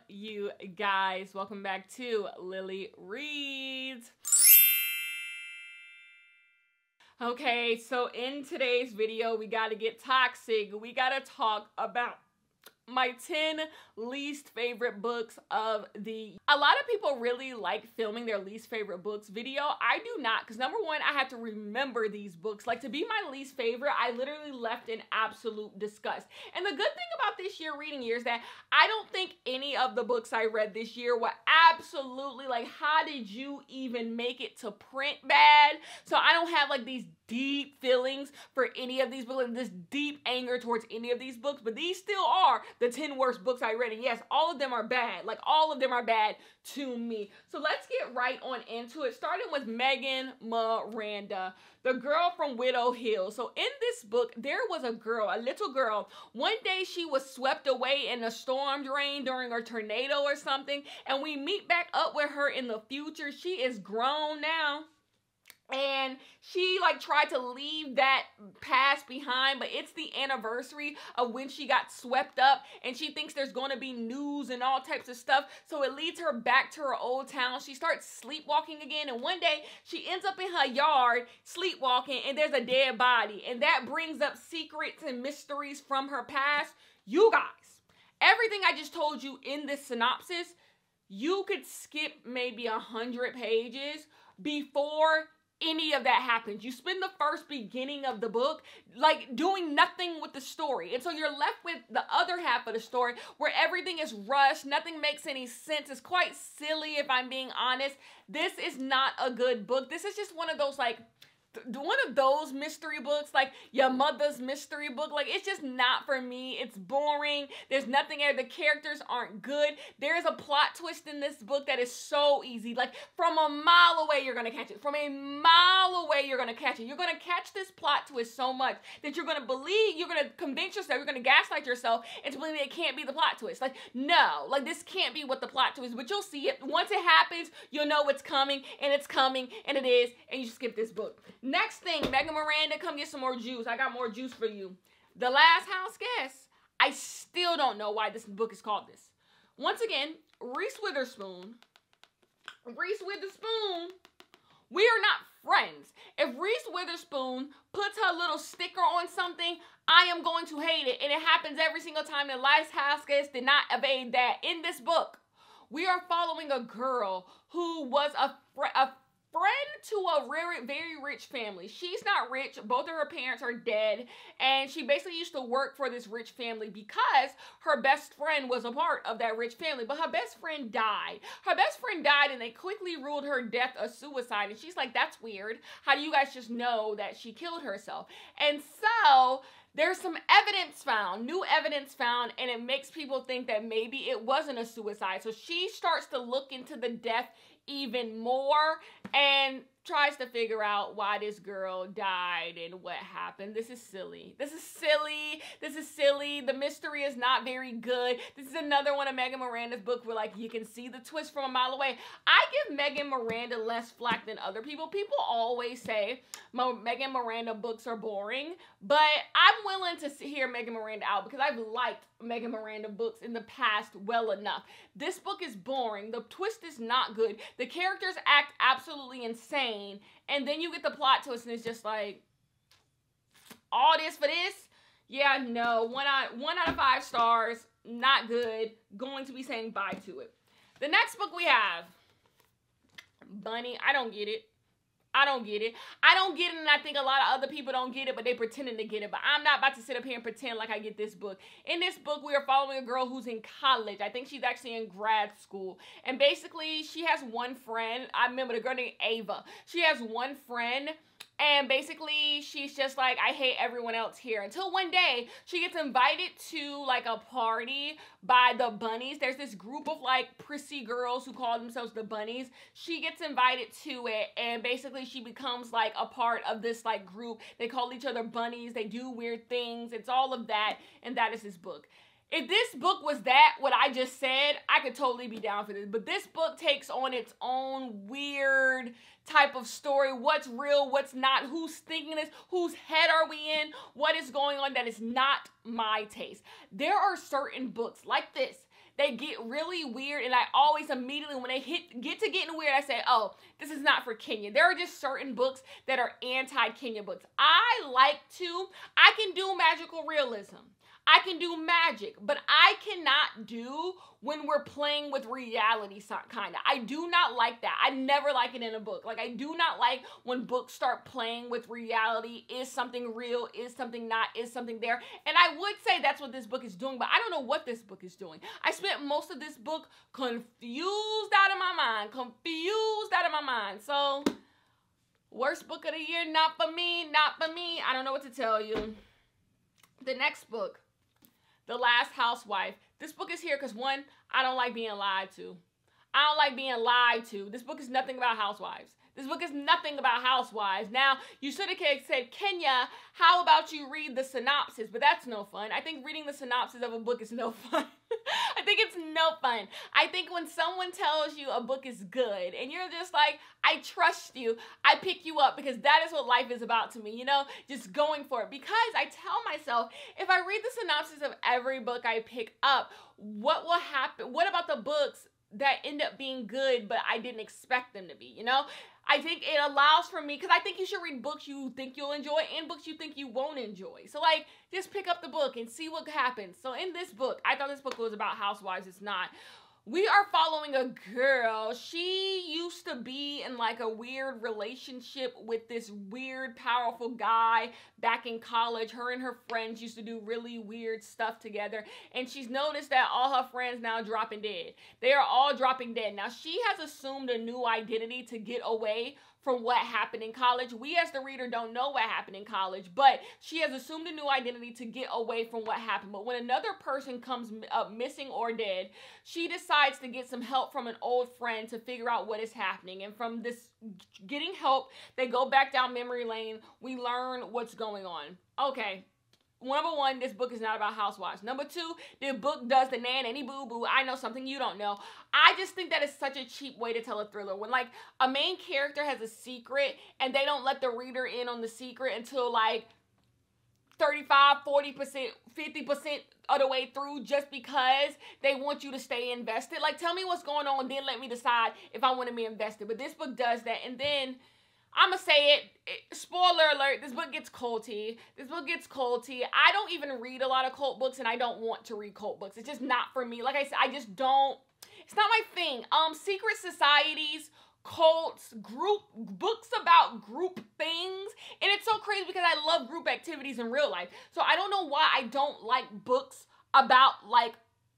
you guys? Welcome back to Lily Reads. Okay, so in today's video, we gotta get toxic. We gotta talk about my 10 least favorite books of the... A lot of people really like filming their least favorite books video. I do not, because number one, I have to remember these books. Like, to be my least favorite, I literally left in absolute disgust. And the good thing about this year reading year is that I don't think any of the books I read this year were absolutely like, how did you even make it to print bad? So I don't have like these deep feelings for any of these books, and this deep anger towards any of these books, but these still are the 10 worst books I read, and yes, all of them are bad. Like, all of them are bad to me. So let's get right on into it, starting with Megan Miranda, the girl from Widow Hill. So in this book, there was a girl, a little girl. One day she was swept away in a storm drain during a tornado or something, and we meet back up with her in the future. She is grown now. And she like tried to leave that past behind, but it's the anniversary of when she got swept up, and she thinks there's going to be news and all types of stuff. So it leads her back to her old town. She starts sleepwalking again, and one day she ends up in her yard sleepwalking, and there's a dead body, and that brings up secrets and mysteries from her past. You guys, everything I just told you in this synopsis, you could skip maybe 100 pages before any of that happens. You spend the first beginning of the book like doing nothing with the story, and so you're left with the other half of the story where everything is rushed, nothing makes any sense. It's quite silly, if I'm being honest. This is not a good book. This is just one of those like mystery books, like your mother's mystery book. Like, it's just not for me. It's boring. There's nothing there. The characters aren't good. There's a plot twist in this book that is so easy. Like, from a mile away, you're gonna catch it. From a mile away, you're gonna catch it. You're gonna catch this plot twist so much that you're gonna believe, you're gonna convince yourself, you're gonna gaslight yourself into believing it can't be the plot twist. Like, no, like, this can't be what the plot twist is, but you'll see it. Once it happens, you'll know it's coming, and it is, and you skip this book. Next thing, Megan Miranda, come get some more juice. I got more juice for you. The Last House Guest. I still don't know why this book is called this. Once again, Reese Witherspoon, we are not friends. If Reese Witherspoon puts her little sticker on something, I am going to hate it. And it happens every single time. The Last House Guest did not evade that. In this book, we are following a girl who was a friend to a very rich family. She's not rich. Both of her parents are dead. And she basically used to work for this rich family because her best friend was a part of that rich family. But her best friend died. Her best friend died, and they quickly ruled her death a suicide. And she's like, that's weird. How do you guys just know that she killed herself? And so there's some evidence found, new evidence found, and it makes people think that maybe it wasn't a suicide. So she starts to look into the death even more and tries to figure out why this girl died and what happened. This is silly. This is silly. This is silly. The mystery is not very good. This is another one of Megan Miranda's book where, like, you can see the twist from a mile away. I give Megan Miranda less flack than other people. People always say Megan Miranda books are boring, but I'm willing to hear Megan Miranda out because I've liked Megan Miranda books in the past well enough. This book is boring. The twist is not good. The characters act absolutely insane. And then you get the plot twist, and it's just like, all this for this? Yeah, no. One out of 5 stars. Not good. Going to be saying bye to it. The next book we have, Bunny. I don't get it. I don't get it. I don't get it, and I think a lot of other people don't get it, but they pretending to get it. But I'm not about to sit up here and pretend like I get this book. In this book, we are following a girl who's in college. I think she's actually in grad school. And basically, she has one friend. I remember the girl named Ava. She has one friend, and basically, she's just like, I hate everyone else here. Until one day, she gets invited to, like, a party by the Bunnies. There's this group of, like, prissy girls who call themselves the Bunnies. She gets invited to it, and basically, she becomes, like, a part of this, like, group. They call each other Bunnies. They do weird things. It's all of that, and that is this book. If this book was that, what I just said, I could totally be down for this. But this book takes on its own weird type of story. What's real, what's not, who's thinking this, whose head are we in, what is going on that is not my taste. There are certain books like this they get really weird, and I always immediately, when they get to getting weird, I say, oh, this is not for Kenya. There are just certain books that are anti-Kenya books. I can do magical realism. I can do magic, but I cannot do when we're playing with reality, kind of. I do not like that. I never like it in a book. Like, I do not like when books start playing with reality. Is something real? Is something not? Is something there? And I would say that's what this book is doing, but I don't know what this book is doing. I spent most of this book confused out of my mind. So, worst book of the year, not for me. I don't know what to tell you. The next book, The Last Housewife. This book is here because, one, I don't like being lied to. This book is nothing about housewives. Now, you should have said, Kenya, how about you read the synopsis? But that's no fun. I think reading the synopsis of a book is no fun. I think it's no fun. I think when someone tells you a book is good and you're just like, I trust you, I pick you up, because that is what life is about to me, you know, just going for it. Because I tell myself, if I read the synopsis of every book I pick up, what will happen? What about the books that end up being good, but I didn't expect them to be, you know? I think it allows for me, because I think you should read books you think you'll enjoy and books you think you won't enjoy. So, like, just pick up the book and see what happens. So, in this book, I thought this book was about housewives. It's not. We are following a girl. She used to be in like a weird relationship with this weird, powerful guy back in college. Her and her friends used to do really weird stuff together. And she's noticed that all her friends now dropping dead. They are all dropping dead. Now, she has assumed a new identity to get away from what happened in college. We as the reader don't know what happened in college, but she has assumed a new identity to get away from what happened. But when another person comes up missing or dead, she decides to get some help from an old friend to figure out what is happening. And from this getting help, they go back down memory lane. We learn what's going on. Okay. Number one, this book is not about housewives. Number two, the book does the nanny boo-boo. I know something you don't know. I just think that is such a cheap way to tell a thriller. When, like, a main character has a secret and they don't let the reader in on the secret until, like, 35, 40%, 50% of the way through, just because they want you to stay invested. Like, tell me what's going on, then let me decide if I want to be invested. But this book does that. And then I'm going to say it, spoiler alert, this book gets culty. I don't even read a lot of cult books, and I don't want to read cult books. It's just not for me. Like I said, I just don't, it's not my thing. Secret societies, cults, books about group things. And it's so crazy because I love group activities in real life. So I don't know why I don't like books about, like,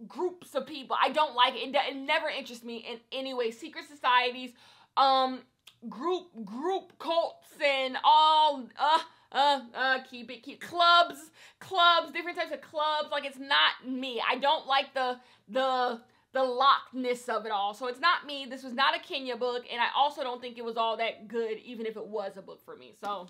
groups of people. I don't like it. It never interests me in any way. Secret societies, group cults and all, keep clubs, different types of clubs. Like, it's not me. I don't like the lockness of it all. So it's not me. This was not a Kenya book, and I also don't think it was all that good, even if it was a book for me. So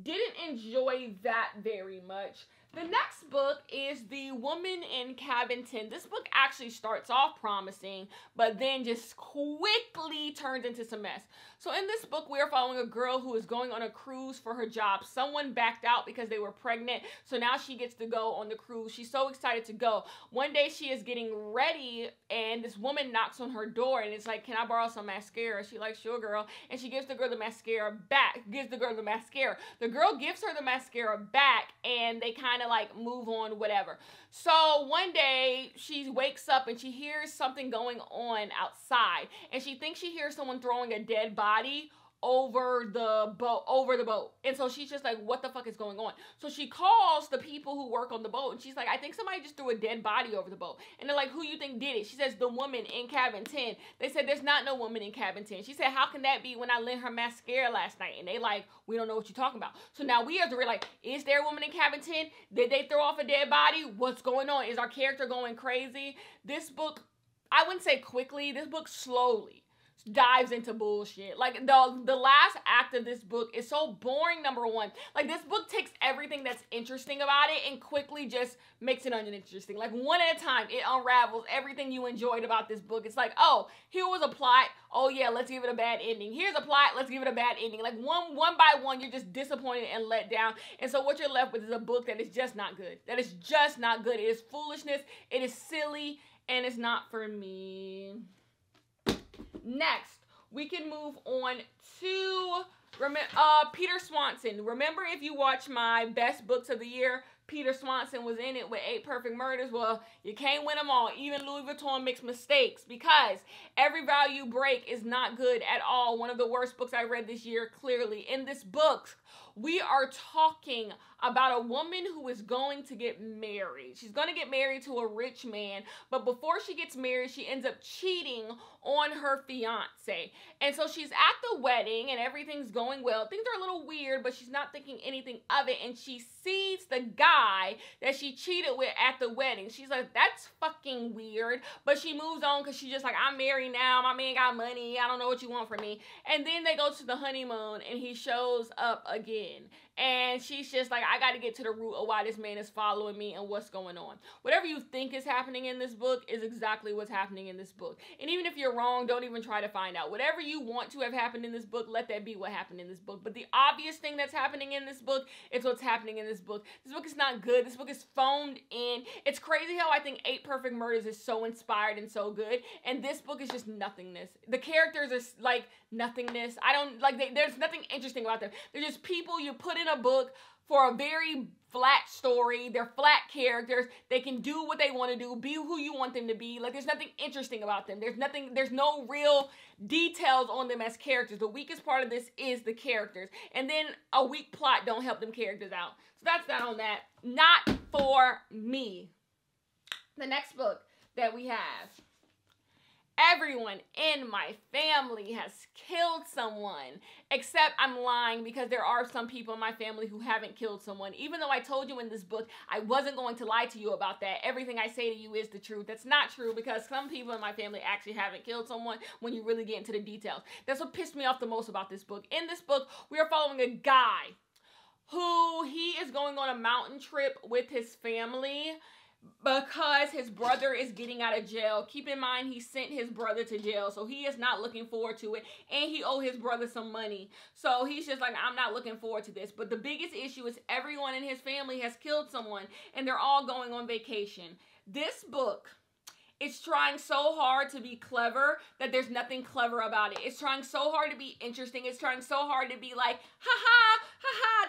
didn't enjoy that very much. The next book is The Woman in Cabin 10. This book actually starts off promising, but then just quickly turns into some mess. So in this book, we are following a girl who is going on a cruise for her job. Someone backed out because they were pregnant, so now she gets to go on the cruise. She's so excited to go. One day she is getting ready, and this woman knocks on her door, and it's like, can I borrow some mascara? She's like, sure, girl. And she gives the girl the mascara back, The girl gives her the mascara back, and they kind of like move on, whatever. So one day she wakes up and she hears something going on outside, and she thinks she hears someone throwing a dead body over the boat. And so she's just like, what the fuck is going on? So she calls the people who work on the boat, and she's like, I think somebody just threw a dead body over the boat. And they're like, who you think did it? She says, the woman in cabin 10. They said, there's not no woman in cabin 10. She said, how can that be when I lent her mascara last night? And they like, we don't know what you're talking about. So now we have to realize, is there a woman in cabin 10? Did they throw off a dead body? What's going on? Is our character going crazy? This book, I wouldn't say quickly, this book slowly dives into bullshit. Like the last act of this book is so boring, number one. Like this book takes everything that's interesting about it and quickly just makes it uninteresting. Like one at a time, it unravels everything you enjoyed about this book. It's like, oh, here was a plot. Oh yeah, let's give it a bad ending. Here's a plot, let's give it a bad ending. Like one by one, you're just disappointed and let down. And so what you're left with is a book that is just not good. That is just not good. It is foolishness, it is silly, and it's not for me. Next, we can move on to Peter Swanson. Remember, if you watch my best books of the year, Peter Swanson was in it with 8 Perfect Murders. Well, you can't win them all. Even Louis Vuitton makes mistakes because Every Vow You Break is not good at all. One of the worst books I read this year, clearly. In this book, we are talking about a woman who is going to get married. She's going to get married to a rich man, but before she gets married, she ends up cheating on her fiance. And so she's at the wedding and everything's going well. Things are a little weird, but she's not thinking anything of it. And she sees the guy that she cheated with at the wedding. She's like, that's fucking weird. But she moves on because she's just like, I'm married now. My man got money. I don't know what you want from me. And then they go to the honeymoon and he shows up again. And she's just like, I got to get to the root of why this man is following me and what's going on. Whatever you think is happening in this book is exactly what's happening in this book. And even if you're wrong, don't even try to find out. Whatever you want to have happened in this book, let that be what happened in this book. But the obvious thing that's happening in this book is what's happening in this book. This book is not good. This book is phoned in. It's crazy how I think 8 Perfect Murders is so inspired and so good. And this book is just nothingness. The characters are like nothingness. I don't like, there's nothing interesting about them. They're just people you put in a book for a very flat story. They're flat characters. They can do what they want to do, be who you want them to be. Like, there's nothing interesting about them. There's no real details on them as characters. The weakest part of this is the characters. And then a weak plot don't help them characters out. So that's that on that. Not for me. The next book that we have. Everyone in my family has killed someone, except I'm lying because there are some people in my family who haven't killed someone. Even though I told you in this book I wasn't going to lie to you about that. Everything I say to you is the truth. That's not true because some people in my family actually haven't killed someone when you really get into the details. That's what pissed me off the most about this book. In this book, we are following a guy who he is going on a mountain trip with his family because his brother is getting out of jail. Keep in mind, he sent his brother to jail, so he is not looking forward to it, and he owed his brother some money. So he's just like, I'm not looking forward to this. But the biggest issue is everyone in his family has killed someone, and they're all going on vacation. This book is trying so hard to be clever that there's nothing clever about it. It's trying so hard to be interesting. It's trying so hard to be like, ha,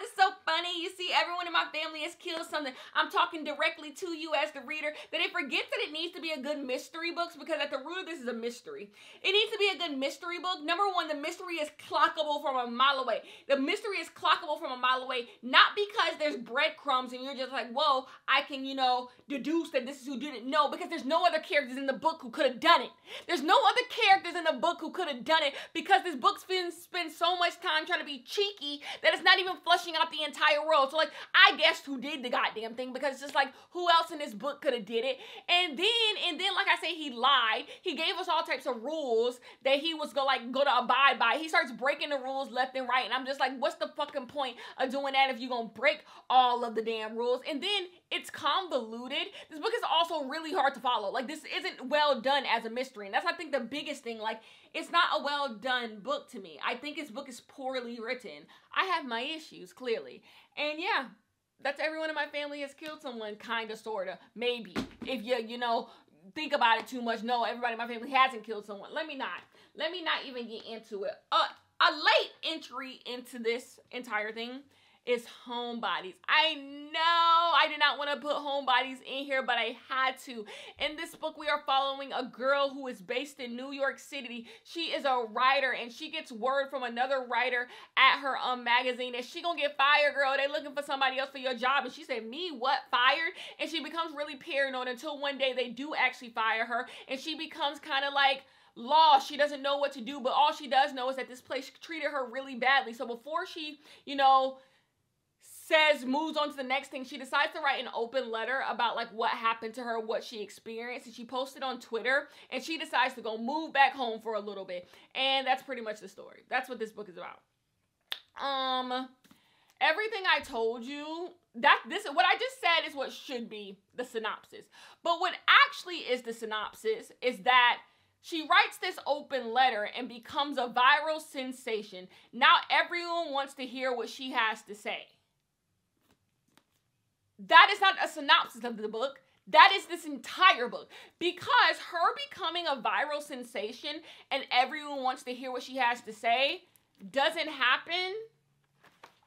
this is so funny. You see, everyone in my family has killed something. I'm talking directly to you as the reader, that it forgets that it needs to be a good mystery book, because at the root of this is a mystery. It needs to be a good mystery book. Number one, the mystery is clockable from a mile away. The mystery is clockable from a mile away, not because there's breadcrumbs and you're just like, whoa, I can, deduce that this is who did it. No, because there's no other characters in the book who could have done it. There's no other characters in the book who could have done it, because this book spends so much time trying to be cheeky that it's not even flushing out the entire world. So, like, I guessed who did the goddamn thing, because it's just like, who else in this book could have did it? And then, like I say, he lied. He gave us all types of rules that he was going to abide by. He starts breaking the rules left and right, and I'm just like, what's the fucking point of doing that if you're going to break all of the damn rules? And then it's convoluted. This book is also really hard to follow. Like, this isn't well done as a mystery, and that's, I think, the biggest thing. Like, it's not a well done book to me. I think this book is poorly written. I have my issues, clearly. And yeah, that's everyone in my family has killed someone, kind of, sort of, maybe. If you think about it too much, no, everybody in my family hasn't killed someone. Let me not even get into it. A late entry into this entire thing is Homebodies. I know I did not want to put Homebodies in here, but I had to. In this book, we are following a girl who is based in New York City. She is a writer, and she gets word from another writer at her magazine that she gonna get fired, girl. They looking for somebody else for your job. And she said, me, what, fired? And she becomes really paranoid until one day they do actually fire her, and she becomes kind of like lost. She doesn't know what to do, but all she does know is that this place treated her really badly. So before she, moves on to the next thing. She decides to write an open letter about like what happened to her, what she experienced, and she posted on Twitter, and she decides to go move back home for a little bit. And that's pretty much the story. That's what this book is about. Everything I told you, what I just said is what should be the synopsis. But what actually is the synopsis is that she writes this open letter and becomes a viral sensation. Now everyone wants to hear what she has to say. That is not a synopsis of the book. That is this entire book. Because her becoming a viral sensation and everyone wants to hear what she has to say doesn't happen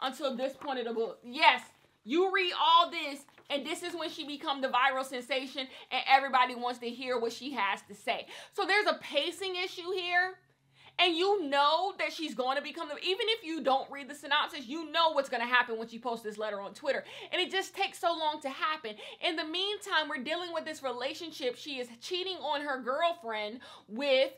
until this point of the book. Yes, you read all this, and this is when she becomes the viral sensation, and everybody wants to hear what she has to say. So there's a pacing issue here. And you know that she's going to become, even if you don't read the synopsis, you know what's going to happen when she posts this letter on Twitter. And it just takes so long to happen. In the meantime, we're dealing with this relationship. She is cheating on her girlfriend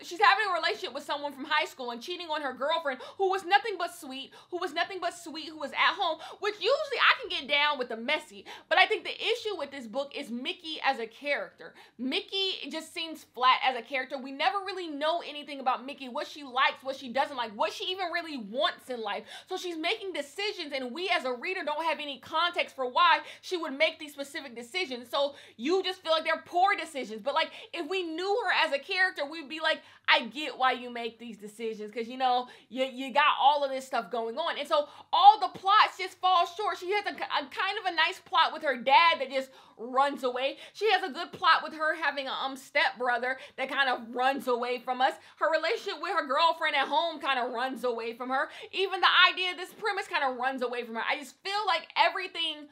she's having a relationship with someone from high school and cheating on her girlfriend who was nothing but sweet, who was at home, which usually I can get down with the messy. But I think the issue with this book is Mickey as a character. Mickey just seems flat as a character. We never really know anything about Mickey, what she likes, what she doesn't like, what she even really wants in life. So she's making decisions, and we as a reader don't have any context for why she would make these specific decisions. So you just feel like they're poor decisions. But like, if we knew her as a character, we'd be like, I get why you make these decisions, because you know, you got all of this stuff going on. And so all the plots just fall short. She has a kind of a nice plot with her dad that just runs away. She has a good plot with her having a stepbrother that kind of runs away from us. Her relationship with her girlfriend at home kind of runs away from her. Even the idea of this premise kind of runs away from her. I just feel like everything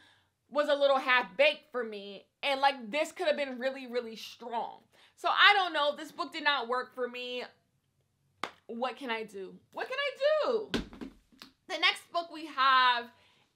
was a little half-baked for me, and like this could have been really, really strong. So I don't know. This book did not work for me. What can I do? What can I do? The next book we have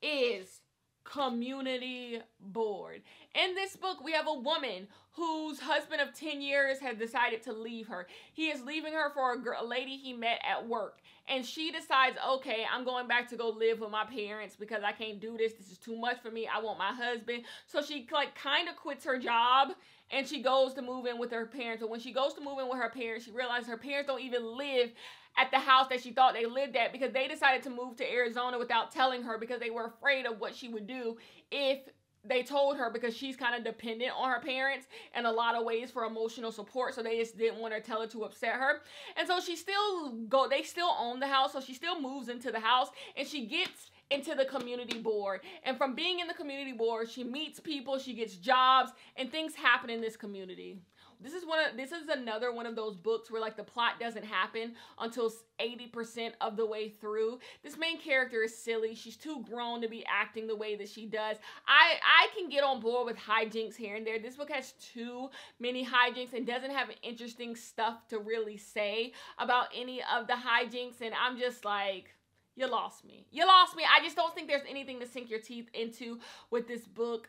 is Community Board. In this book, we have a woman whose husband of 10 years has decided to leave her. He is leaving her for a lady he met at work. And she decides, okay, I'm going back to go live with my parents because I can't do this. This is too much for me. I want my husband. So she like kind of quits her job and she goes to move in with her parents. But when she goes to move in with her parents, she realizes her parents don't even live at the house that she thought they lived at, because they decided to move to Arizona without telling her, because they were afraid of what she would do if they told her, because she's kind of dependent on her parents in a lot of ways for emotional support. So they just didn't want to tell her to upset her. And so they still own the house. So she still moves into the house and she gets into the community board. And from being in the community board, she meets people, she gets jobs, and things happen in this community. This is another one of those books where like the plot doesn't happen until 80% of the way through. This main character is silly. She's too grown to be acting the way that she does. I can get on board with hijinks here and there. This book has too many hijinks and doesn't have interesting stuff to really say about any of the hijinks. And I'm just like, you lost me. You lost me. I just don't think there's anything to sink your teeth into with this book.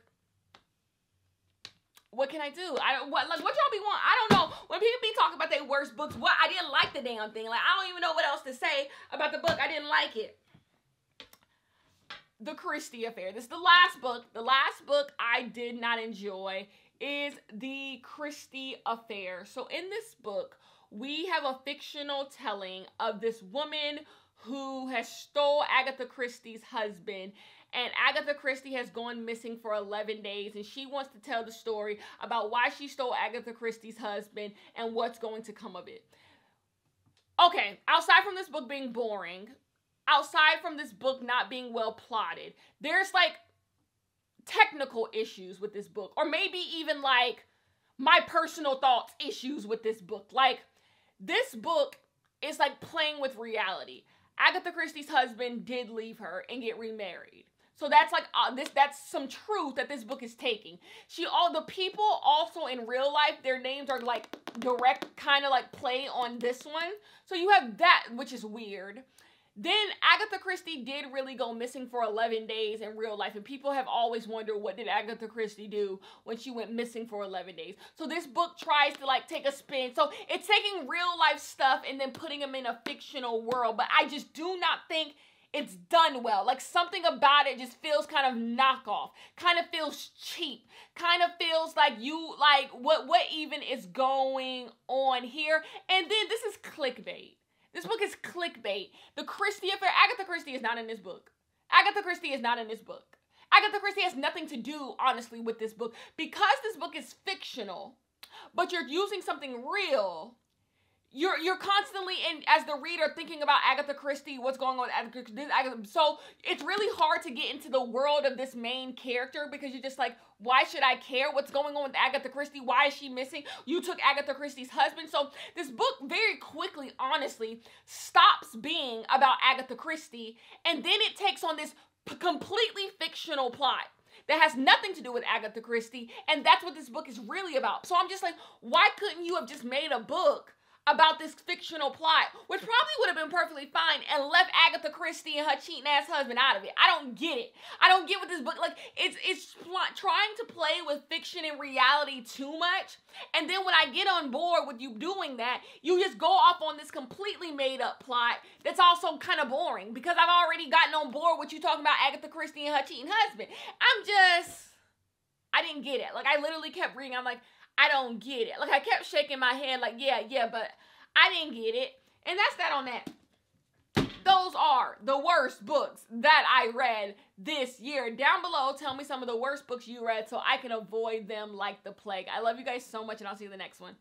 What can I do? What y'all be want? I don't know. When people be talking about their worst books, I didn't like the damn thing. Like, I don't even know what else to say about the book. I didn't like it. The Christy Affair. This is the last book. The last book I did not enjoy is The Christy Affair. So in this book, we have a fictional telling of this woman who has stole Agatha Christie's husband. And Agatha Christie has gone missing for 11 days, and she wants to tell the story about why she stole Agatha Christie's husband and what's going to come of it. Okay, outside from this book being boring, outside from this book not being well plotted, there's like technical issues with this book, or maybe even like my personal thoughts issues with this book. Like, this book is like playing with reality. Agatha Christie's husband did leave her and get remarried. So that's like that's some truth that this book is taking. The people also in real life, their names are like direct kind of like play on this one. So you have that, which is weird. Then Agatha Christie did really go missing for 11 days in real life. And people have always wondered, what did Agatha Christie do when she went missing for 11 days? So this book tries to like take a spin. So it's taking real life stuff and then putting them in a fictional world. But I just do not think it's done well. Like something about it just feels kind of knockoff, kind of feels cheap, kind of feels like what even is going on here? And then this is clickbait. This book is clickbait. The Christy Affair, Agatha Christie is not in this book. Agatha Christie is not in this book. Agatha Christie has nothing to do, honestly, with this book. Because this book is fictional, but you're using something real, you're constantly, as the reader, thinking about Agatha Christie, what's going on with Agatha Christie. So it's really hard to get into the world of this main character because you're just like, why should I care what's going on with Agatha Christie? Why is she missing? You took Agatha Christie's husband. So this book very quickly, honestly, stops being about Agatha Christie, and then it takes on this completely fictional plot that has nothing to do with Agatha Christie, and that's what this book is really about. So I'm just like, why couldn't you have just made a book about this fictional plot, which probably would have been perfectly fine, and left Agatha Christie and her cheating ass husband out of it? I don't get it. I don't get what this book, like, it's trying to play with fiction and reality too much, and then when I get on board with you doing that, you just go off on this completely made up plot that's also kind of boring, because I've already gotten on board with you talking about Agatha Christie and her cheating husband. I didn't get it. Like, I literally kept reading, I'm like, I don't get it. Like, I kept shaking my head like, yeah, but I didn't get it. And that's that on that. Those are the worst books that I read this year. Down below, tell me some of the worst books you read so I can avoid them like the plague. I love you guys so much, and I'll see you in the next one.